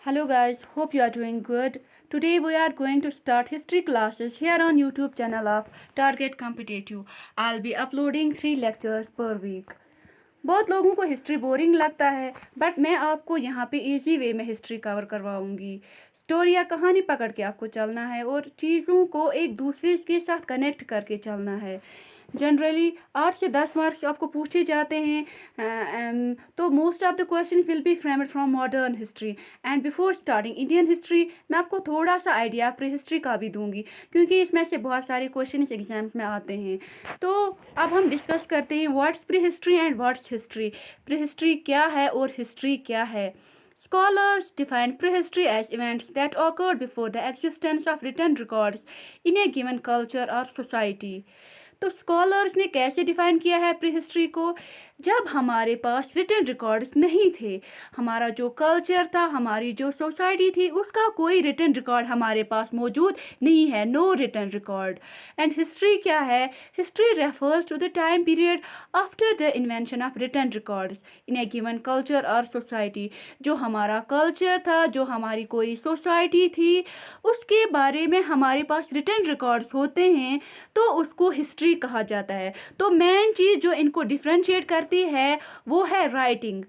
Hello guys, hope you are doing good. Today we are going to start history classes here on YouTube channel of Target Competitive. I'll be uploading 3 lectures per week. बहुत लोगों को history boring लगता है but मैं आपको यहाँ पे easy way में हिस्ट्री कवर करवाऊँगी। स्टोरी या कहानी पकड़ के आपको चलना है और चीज़ों को एक दूसरे के साथ कनेक्ट करके चलना है। जनरली 8 से 10 मार्क्स आपको पूछे जाते हैं तो most of the questions will be framed from modern history and before starting Indian history मैं आपको थोड़ा सा आइडिया प्री हिस्ट्री का भी दूंगी क्योंकि इसमें से बहुत सारे क्वेश्चंस एग्जाम्स में आते हैं। तो अब हम डिस्कस करते हैं what's pre history and what's history. Pre history क्या है और हिस्ट्री क्या है। Scholars define prehistory as events that occurred before the existence of written records in a given culture or society. तो स्कॉलर्स ने कैसे डिफाइन किया है प्री हिस्ट्री को। जब हमारे पास रिटन रिकॉर्ड्स नहीं थे, हमारा जो कल्चर था, हमारी जो सोसाइटी थी, उसका कोई रिटन रिकॉर्ड हमारे पास मौजूद नहीं है, no written record. And history क्या है। History refers to the time period after the invention of written records in a given culture और सोसाइटी। जो हमारा कल्चर था, जो हमारी कोई सोसाइटी थी, उसके बारे में हमारे पास रिटन रिकॉर्ड्स होते हैं तो उसको हिस्ट्री कहा जाता है। तो मेन चीज जो इनको डिफरेंशिएट करती है वो है राइटिंग,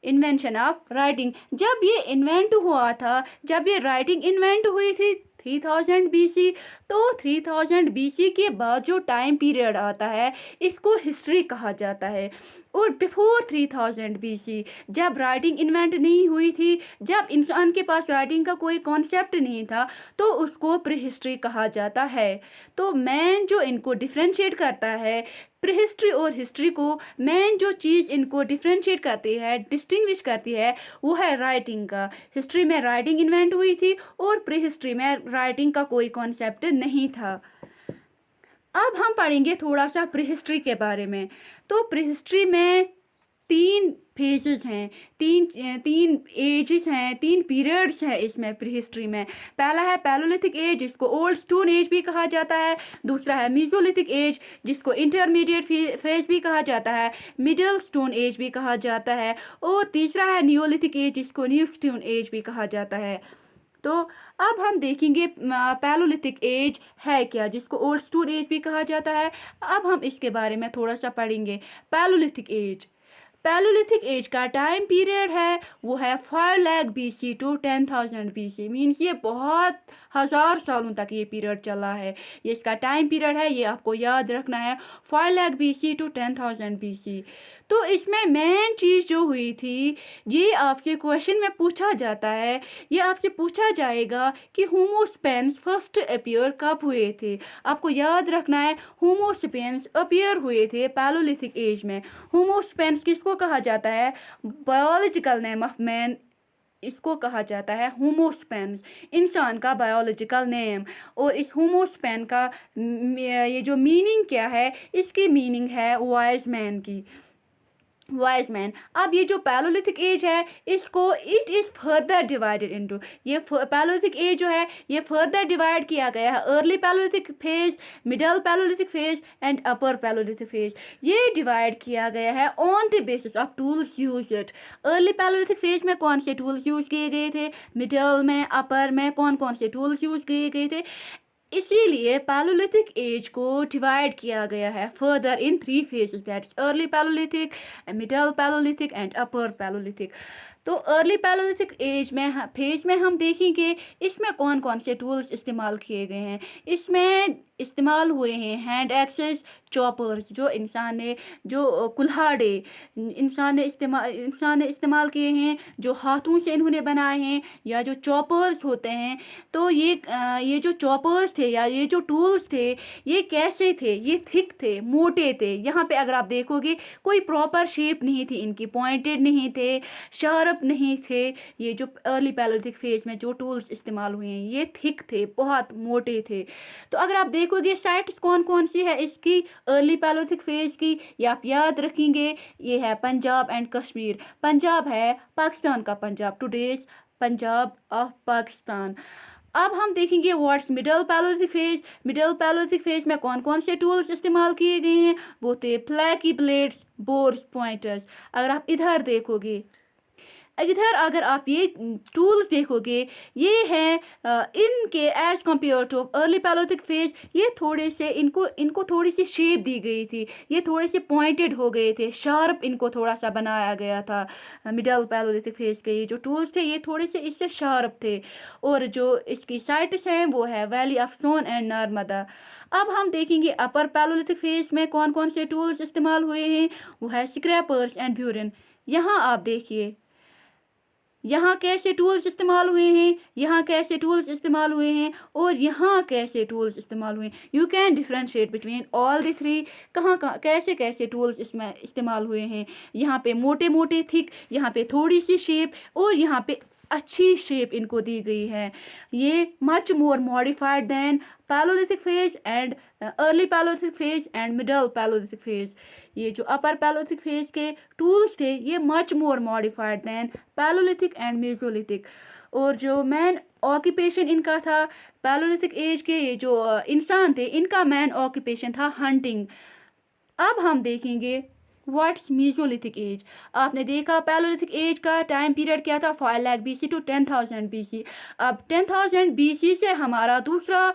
इन्वेंशन ऑफ राइटिंग। जब ये इन्वेंट हुआ था, जब ये राइटिंग इन्वेंट हुई थी 3000 BC, तो 3000 BC के बाद जो टाइम पीरियड आता है इसको हिस्ट्री कहा जाता है। और बिफोर 3000 BC जब राइटिंग इन्वेंट नहीं हुई थी, जब इंसान के पास राइटिंग का कोई कॉन्सेप्ट नहीं था, तो उसको प्री हिस्ट्री कहा जाता है। तो मेन जो इनको डिफ्रेंशिएट करता है प्री हिस्ट्री और हिस्ट्री को, मेन जो चीज़ इनको डिफ्रेंशिएट करती है, डिस्टिंग्विश करती है, वो है राइटिंग का। हिस्ट्री में राइटिंग इन्वेंट हुई थी और प्री हिस्ट्री में राइटिंग का कोई कॉन्सेप्ट नहीं था। अब हम पढ़ेंगे थोड़ा सा प्री हिस्ट्री के बारे में। तो प्री हिस्ट्री में 3 फेजेस हैं, तीन एजेस हैं, 3 पीरियड्स हैं इसमें प्री हिस्ट्री में। पहला है पैलोलिथिक एज जिसको ओल्ड स्टोन एज भी कहा जाता है, दूसरा है मीजोलिथिक एज जिसको इंटरमीडिएट फेज भी कहा जाता है, मिडिल स्टोन एज भी कहा जाता है, और तीसरा है नियोलिथिक एज जिसको न्यू स्टोन एज भी कहा जाता है। तो अब हम देखेंगे पैलोलिथिक एज है क्या, जिसको ओल्ड स्टोन एज भी कहा जाता है। अब हम इसके बारे में थोड़ा सा पढ़ेंगे। पैलोलिथिक एज का टाइम पीरियड है वो है 5 lakh BC to 10,000 BC। Means ये बहुत 1000 सालों तक ये पीरियड चला है। ये इसका टाइम पीरियड है, ये आपको याद रखना है, 5 लाख BC टू 10,000 BC। तो इसमें मेन चीज़ जो हुई थी, ये आपसे क्वेश्चन में पूछा जाता है, ये आपसे पूछा जाएगा कि होमोसेपियंस फर्स्ट अपीयर कब हुए थे। आपको याद रखना है होमोसेपियंस अपीयर हुए थे पैलोलिथिक एज में। होमोसेपियंस किसको कहा जाता है, बायोलॉजिकल नेम ऑफ मैन, इसको कहा जाता है होमोसेपियंस, इंसान का बायोलॉजिकल नेम। और इस होमोसेपियन का ये जो मीनिंग क्या है, इसकी मीनिंग है वाइज मैन की, वाइज मैन। अब ये जो पैलोलिथिक एज है इसको it is further divided into, ये पैलोलिथिक एज जो है ये फर्दर डिवाइड किया गया है, early Palaeolithic phase, middle Palaeolithic phase and upper Palaeolithic phase. ये डिवाइड किया गया है on the basis of tools used. Early Palaeolithic phase में कौन से टूल्स यूज़ किए गए थे, मिडल में, अपर में कौन कौन से टूल्स यूज़ किए गए थे। इसीलिए पैलोलिथिक एज को डिवाइड किया गया है further in 3 phases, that is early palaeolithic, middle palaeolithic and upper palaeolithic. तो अर्ली पैलोलिथिक एज में फेज में हम देखेंगे इसमें कौन कौन से टूल्स इस्तेमाल किए गए हैं। इसमें इस्तेमाल हुए हैं हैंड एक्सेस, चॉपर्स, जो इंसान ने, जो कुल्हाड़े इंसान ने इस्तेमाल किए हैं, जो हाथों से इन्होंने बनाए हैं, या जो चॉपर्स होते हैं। तो ये जो चॉपर्स थे या ये जो टूल्स थे ये कैसे थे, ये थिक थे, मोटे थे। यहाँ पे अगर आप देखोगे कोई प्रॉपर शेप नहीं थी इनकी, पॉइंटेड नहीं थे, शार्प नहीं थे। ये जो अर्ली पैलोलिथिक फेज में जो टूल्स इस्तेमाल हुए हैं ये थिक थे, बहुत मोटे थे। तो अगर आप देखोगे साइट्स कौन कौन सी है इसकी अर्ली पैलोलिथिक फेज की, ये आप याद रखेंगे, ये है पंजाब एंड कश्मीर। पंजाब है पाकिस्तान का पंजाब, टुडेज पंजाब ऑफ पाकिस्तान। अब हम देखेंगे what's middle Palaeolithic phase. Middle Palaeolithic phase में कौन कौन से टूल्स इस्तेमाल किए गए हैं, वो थे फ्लैकी ब्लेड्स, बोर्स, पॉइंटर्स। अगर आप इधर देखोगे इधर अगर आप ये टूल्स देखोगे, ये हैं इनके age compare to early Palaeolithic phase, ये थोड़े से इनको थोड़ी सी शेप दी गई थी, ये थोड़े से पॉइंटेड हो गए थे, शार्प इनको थोड़ा सा बनाया गया था। मिडल पैलोलिथिक फेज के ये जो टूल्स थे ये थोड़े से इससे शार्प थे। और जो इसकी साइट्स हैं वो है valley of Son and Narmada. अब हम देखेंगे अपर पैलोलिथिक फेज में कौन कौन से टूल्स इस्तेमाल हुए हैं। वो है स्क्रैपर्स एंड ब्यूरन। यहाँ आप देखिए, यहाँ कैसे टूल्स इस्तेमाल हुए हैं, यहाँ कैसे टूल्स इस्तेमाल हुए हैं, और यहाँ कैसे टूल्स इस्तेमाल हुए हैं। You can differentiate between all the three. कहाँ कहाँ कैसे कैसे टूल्स इसमें इस्तेमाल हुए हैं। यहाँ पे मोटे मोटे थिक, यहाँ पे थोड़ी सी शेप, और यहाँ पे अच्छी शेप इनको दी गई है। ये much more modified than Palaeolithic phase and early Palaeolithic phase and middle Palaeolithic phase. ये जो अपर पैलोलिथिक फेज के टूल्स थे ये much more modified than Palaeolithic and Mesolithic. और जो मैन ऑक्यूपेशन इनका था पैलोलिथिक एज के, ये जो इंसान थे इनका मैन ऑक्यूपेशन था हंटिंग। अब हम देखेंगे व्हाट्स मीजोलिथिक एज। आपने देखा पैलोलिथिक एज का टाइम पीरियड क्या था, 5 लाख BC टू 10,000 BC। अब 10,000 BC से हमारा दूसरा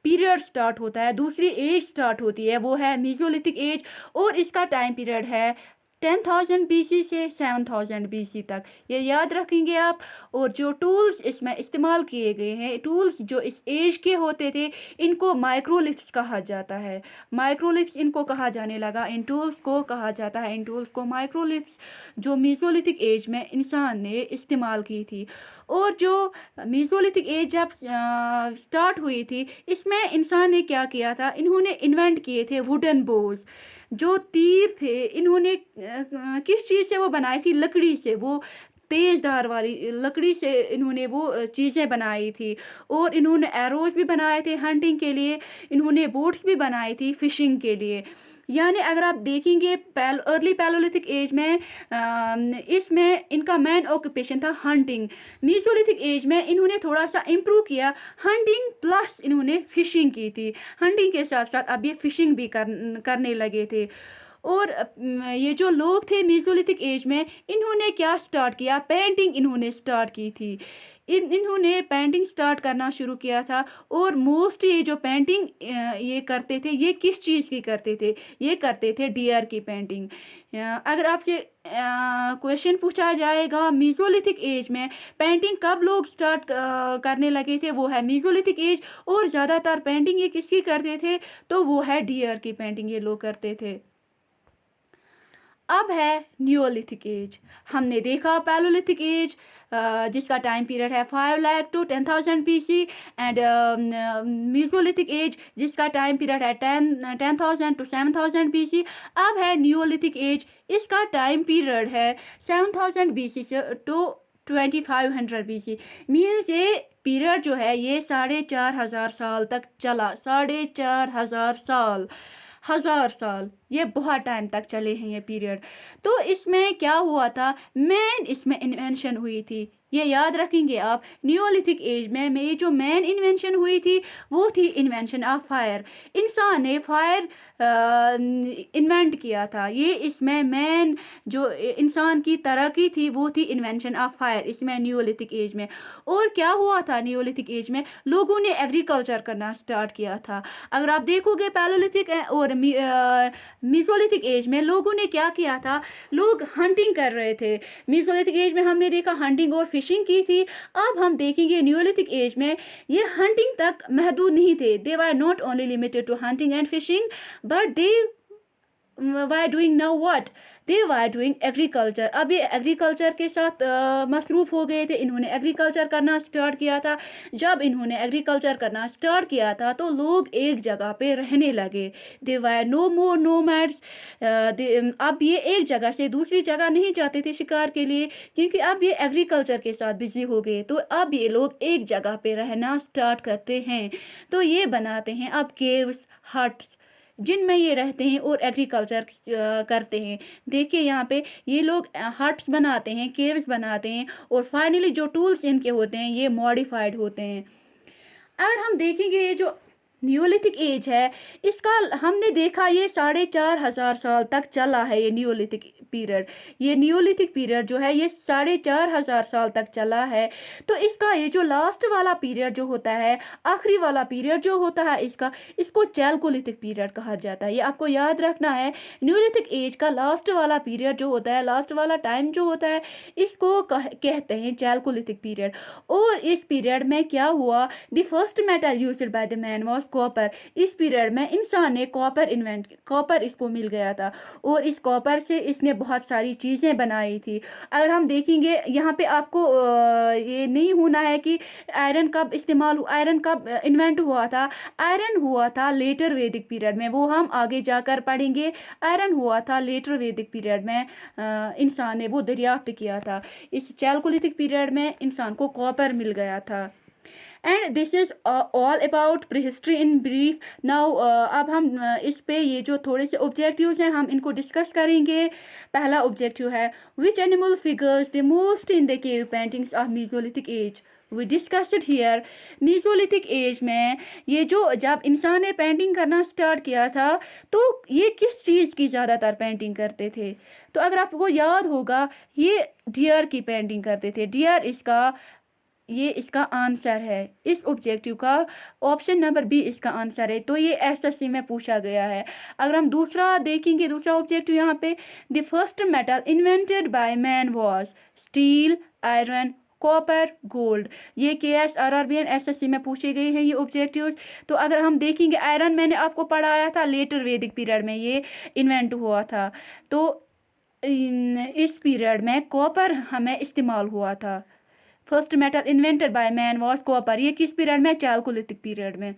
पीरियड स्टार्ट होता है, दूसरी एज स्टार्ट होती है, वो है मीजोलिथिक एज, और इसका टाइम पीरियड है 10,000 BC से 7,000 BC तक। ये याद रखेंगे आप। और जो टूल्स इसमें इस्तेमाल किए गए हैं, टूल्स जो इस एज के होते थे, इनको माइक्रोलिथ्स कहा जाता है। माइक्रोलिथ्स इनको कहा जाने लगा, इन टूल्स को कहा जाता है, इन टूल्स को माइक्रोलिथ्स, जो मीजोलिथिक एज में इंसान ने इस्तेमाल की थी। और जो मीजोलिथिक एज जब स्टार्ट हुई थी, इसमें इंसान ने क्या किया था, इन्होंने इन्वेंट किए थे वुडन बोज। जो तीर थे इन्होंने किस चीज़ से वो बनाई थी, लकड़ी से, वो तेज धार वाली लकड़ी से इन्होंने वो चीज़ें बनाई थी। और इन्होंने एरोज भी बनाए थे हंटिंग के लिए, इन्होंने बोट्स भी बनाई थी फिशिंग के लिए। यानी अगर आप देखेंगे अर्ली पैलोलिथिक एज में इसमें इनका मेन ऑक्यूपेशन था हंटिंग। मीसोलिथिक एज में इन्होंने थोड़ा सा इम्प्रूव किया, हंटिंग प्लस इन्होंने फिशिंग की थी। हंटिंग के साथ साथ अब ये फिशिंग भी करने लगे थे। और ये जो लोग थे मीसोलिथिक एज में, इन्होंने क्या स्टार्ट किया, पेंटिंग इन्होंने स्टार्ट की थी। इन्होंने पेंटिंग स्टार्ट करना शुरू किया था। और मोस्ट ये जो पेंटिंग ये करते थे, ये किस चीज़ की करते थे, ये करते थे डियर की पेंटिंग। अगर आपसे क्वेश्चन पूछा जाएगा मीसोलिथिक एज में पेंटिंग कब लोग स्टार्ट करने लगे थे, वो है मीसोलिथिक एज। और ज़्यादातर पेंटिंग ये किसकी करते थे, तो वो है डियर की पेंटिंग ये लोग करते थे। अब है नियोलिथिक एज। हमने देखा पैलोलिथिक एज जिसका टाइम पीरियड है 5 lakh to 10,000 BC, and Mesolithic age जिसका टाइम पीरियड है 10,000 टू 7,000 BC। अब है नियोलिथिक एज, इसका टाइम पीरियड है 7,000 BC से टू 2,500 BC। मीन्स ये पीरियड जो है ये 4,500 साल तक चला। 4,500 साल, 1,000 साल, ये बहुत टाइम तक चले हैं ये पीरियड। तो इसमें क्या हुआ था, मेन इसमें इन्वेंशन हुई थी, ये याद रखेंगे आप। नियोलिथिक एज में ये जो मेन इन्वेंशन हुई थी वो थी इन्वेंशन ऑफ फायर। इंसान ने फायर इन्वेंट किया था। ये इसमें मेन जो इंसान की तरक्की थी वो थी इन्वेंशन ऑफ फायर इसमें नियोलिथिक एज में। और क्या हुआ था नियोलिथिक एज में, लोगों ने एग्रीकल्चर करना स्टार्ट किया था। अगर आप देखोगे पैलोलिथिक और मीसोलिथिक एज में लोगों ने क्या किया था, लोग हंटिंग कर रहे थे। मीसोलिथिक एज में हमने देखा हंटिंग और फिशिंग की थी। अब हम देखेंगे नियोलिथिक एज में ये हंटिंग तक महदूद नहीं थे। They were not only limited to hunting and fishing, but they were doing now what, they were doing agriculture. अब ये एग्रीकल्चर के साथ मसरूफ़ हो गए थे, इन्होंने एग्रीकल्चर करना स्टार्ट किया था। जब इन्होंने एग्रीकल्चर करना स्टार्ट किया था तो लोग एक जगह पे रहने लगे। दे वर नो मोर नोमैड्स। अब ये एक जगह से दूसरी जगह नहीं जाते थे शिकार के लिए, क्योंकि अब ये एग्रीकल्चर के साथ बिजी हो गए। तो अब ये लोग एक जगह पे रहना स्टार्ट करते हैं। तो ये बनाते हैं अब केव्स, हट्स, जिनमें ये रहते हैं और एग्रीकल्चर करते हैं। देखिए यहाँ पे ये लोग हट्स बनाते हैं, केव्स बनाते हैं, और फाइनली जो टूल्स इनके होते हैं ये मॉडिफाइड होते हैं। अगर हम देखेंगे ये जो नियोलिथिक एज है, इसका हमने देखा ये 4,500 साल तक चला है ये नियोलिथिक पीरियड। ये नियोलिथिक पीरियड जो है ये 4,500 साल तक चला है। तो इसका ये जो लास्ट वाला पीरियड जो होता है, आखिरी वाला पीरियड जो होता है इसका, इसको चैल्कोलिथिक पीरियड कहा जाता है। ये आपको याद रखना है, नियोलिथिक एज का लास्ट वाला पीरियड जो होता है, लास्ट वाला टाइम जो होता है, इसको कहते हैं चैल्कोलिथिक पीरियड। और इस पीरियड में क्या हुआ, the first metal used by the man was copper. इस पीरियड में इंसान ने कॉपर इसको मिल गया था और इस कॉपर से इसने बहुत सारी चीज़ें बनाई थी। अगर हम देखेंगे यहाँ पे आपको ये नहीं होना है कि आयरन कब इन्वेंट हुआ था। आयरन हुआ था लेटर वैदिक पीरियड में, वो हम आगे जाकर पढ़ेंगे। आयरन हुआ था लेटर वैदिक पीरियड में, इंसान ने वो दरियाफ्त किया था। इस चैल्कोलिथिक पीरियड में इंसान को कॉपर मिल गया था। And this is all about pre history in brief. Now अब हम इस पे ये जो थोड़े से ऑब्जेक्टिव्स हैं हम इनको डिस्कस करेंगे। पहला ऑब्जेक्टिव है, which animal figures the most in the cave paintings of Mesolithic age. We discussed here, Mesolithic age में ये जो जब इंसान ने पेंटिंग करना स्टार्ट किया था तो ये किस चीज़ की ज़्यादातर पेंटिंग करते थे। तो अगर आपको याद होगा ये डियर की पेंटिंग करते थे। डियर इसका आंसर है, इस ऑब्जेक्टिव का ऑप्शन नंबर बी इसका आंसर है। तो ये एसएससी में पूछा गया है। अगर हम दूसरा देखेंगे, दूसरा ऑब्जेक्टिव यहाँ पे, the first metal invented by man was steel, iron, copper, gold. ये KSRRB एंड एसएससी में पूछे गए हैं ये ऑब्जेक्टिव्स। तो अगर हम देखेंगे, आयरन मैंने आपको पढ़ाया था लेटर वैदिक पीरियड में ये इन्वेंट हुआ था। तो इस पीरियड में कॉपर हमें इस्तेमाल हुआ था। First metal invented by man was copper. ये किस पीरियड में, चैल्कोलिथिक पीरियड में।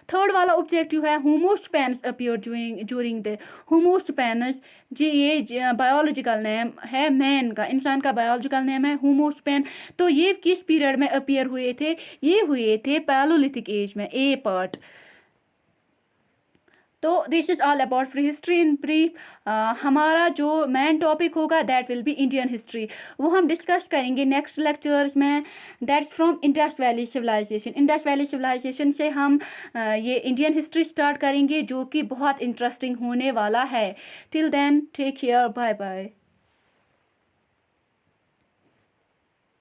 थर्ड वाला ऑब्जेक्टिव है, होमोस्पेन्स अपीयर ड्यूरिंग द होमोस्पेनस। जी ये बायोलॉजिकल नेम है मैन का, इंसान का बायोलॉजिकल नेम है होमोस्पेन। तो ये किस पीरियड में अपीयर हुए थे, ये हुए थे पैलोलिथिक एज में, ए पार्ट। तो this is all about free history in brief. हमारा जो मेन टॉपिक होगा that will be Indian history, वो हम डिस्कस करेंगे नेक्स्ट लेक्चर्स में। That's from Indus valley civilisation. Indus valley civilisation से हम ये इंडियन हिस्ट्री स्टार्ट करेंगे जो कि बहुत इंटरेस्टिंग होने वाला है। Till then take care, bye bye.